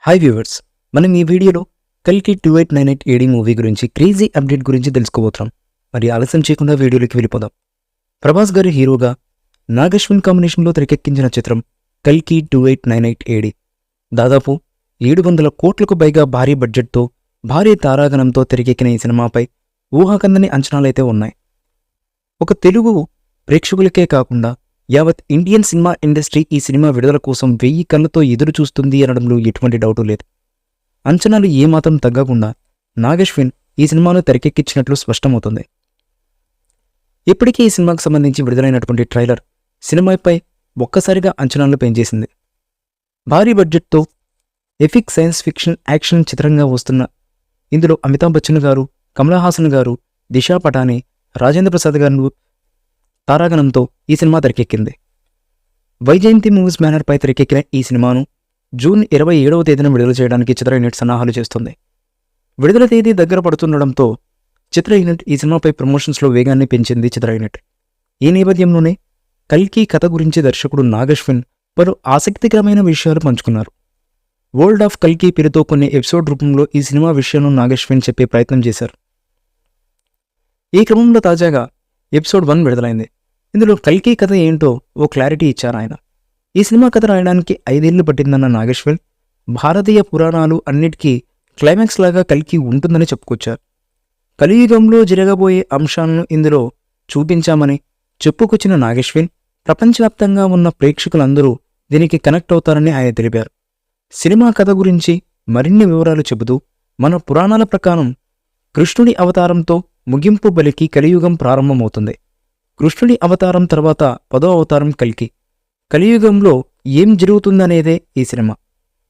Hi viewers, మనం ఈ వీడియోలో కల్కి 2898 ఏడి మూవీ గురించి క్రేజీ అప్డేట్ గురించి తెలుసుకోబోతున్నాం. మరి ఆలస్యం చేయకుండా వీడియోలోకి వెళ్ళిపోదాం. ప్రభాస్ గారి హీరోగా నాగశ్విన్ కాంబినేషన్లో తెరకెక్కించిన చిత్రం కల్కి 2898 ఏడి దాదాపు 700 కోట్లకు పైగా భారీ బడ్జెట్తో భారీ తారాగణంతో తెరకెక్కిన ఈ సినిమాపై ఊహాకందని అంచనాలైతే ఉన్నాయి. ఒక తెలుగు ప్రేక్షకులకే కాకుండా యావత్ ఇండియన్ సినిమా ఇండస్ట్రీ ఈ సినిమా విడుదల కోసం 1000 కళ్ళతో ఎదురు చూస్తుంది అనడంలో ఎటువంటి డౌటు లేదు. అంచనాలు ఏమాత్రం తగ్గకుండా నాగశ్విన్ ఈ సినిమాను తెరకెక్కించినట్లు స్పష్టమవుతుంది. ఇప్పటికీ ఈ సినిమాకు సంబంధించి విడుదలైనటువంటి ట్రైలర్ సినిమాపై ఒక్కసారిగా అంచనాలను పెంచేసింది. భారీ బడ్జెట్తో ఎపిక్ సైన్స్ ఫిక్షన్ యాక్షన్ చిత్రంగా వస్తున్న ఇందులో అమితాబ్ బచ్చన్ గారు, కమల్ హాసన్ గారు, దిశా పటాని, రాజేంద్ర ప్రసాద్ గారు తారాగణంతో ఈ సినిమా తెరకెక్కింది. వైజయంతి మూవీస్ బ్యానర్పై తెరకెక్కిన ఈ సినిమాను జూన్ 27వ తేదీన విడుదల చేయడానికి చిత్ర యూనిట్ సన్నాహాలు చేస్తుంది. విడుదల తేదీ దగ్గర పడుతుండడంతో చిత్ర యూనిట్ ఈ సినిమాపై ప్రమోషన్స్లో వేగాన్ని పెంచింది. చిత్ర యూనిట్ ఈ నేపథ్యంలోనే కల్కి కథ గురించి దర్శకుడు నాగశ్విన్ పలు ఆసక్తికరమైన విషయాలు పంచుకున్నారు. వరల్డ్ ఆఫ్ కల్కి పేరుతో కొన్ని ఎపిసోడ్ రూపంలో ఈ సినిమా విషయాలను నాగశ్విన్ చెప్పే ప్రయత్నం చేశారు. ఈ క్రమంలో తాజాగా ఎపిసోడ్ 1 విడుదలైంది. ఇందులో కల్కి కథ ఏంటో ఓ క్లారిటీ ఇచ్చారు ఆయన. ఈ సినిమా కథ రాయడానికి 5 ఏళ్లు పట్టిందన్న నాగశ్విన్ భారతీయ పురాణాలు అన్నిటికీ క్లైమాక్స్ లాగా కల్కి ఉంటుందని చెప్పుకొచ్చారు. కలియుగంలో జరగబోయే అంశాలను ఇందులో చూపించామని చెప్పుకొచ్చిన నాగశ్విన్ ప్రపంచవ్యాప్తంగా ఉన్న ప్రేక్షకులందరూ దీనికి కనెక్ట్ అవుతారని ఆయన తెలిపారు. సినిమా కథ గురించి మరిన్ని వివరాలు చెబుతూ, మన పురాణాల ప్రకారం కృష్ణుడి అవతారంతో ముగింపు బలికి కలియుగం ప్రారంభమవుతుంది. కృష్ణుడి అవతారం తర్వాత 10వ అవతారం కల్కి. కలియుగంలో ఏం జరుగుతుందనేదే ఈ సినిమా.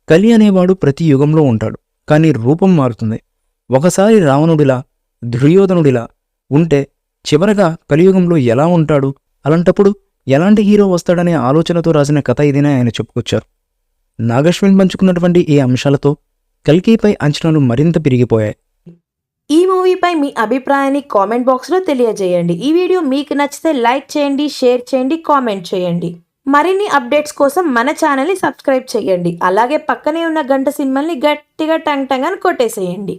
కలి అనేవాడు ప్రతి యుగంలో ఉంటాడు, కానీ రూపం మారుతుంది. ఒకసారి రావణుడిలా, దుర్యోధనుడిలా ఉంటే చివరగా కలియుగంలో ఎలా ఉంటాడు, అలాంటప్పుడు ఎలాంటి హీరో వస్తాడనే ఆలోచనతో రాసిన కథ ఇదినే ఆయన చెప్పుకొచ్చారు. నాగశ్విన్ పంచుకున్నటువంటి ఈ అంశాలతో కల్కిపై అంచనాలు మరింత పెరిగిపోయాయి. ఈ మూవీపై మీ అభిప్రాయాన్ని కామెంట్ బాక్స్లో తెలియజేయండి. ఈ వీడియో మీకు నచ్చితే లైక్ చేయండి, షేర్ చేయండి, కామెంట్ చేయండి. మరిన్ని అప్డేట్స్ కోసం మన ఛానల్ని సబ్స్క్రైబ్ చేయండి. అలాగే పక్కనే ఉన్న గంట సింబల్ని గట్టిగా టంగ్ టంగ్ అని కొట్టేసేయండి.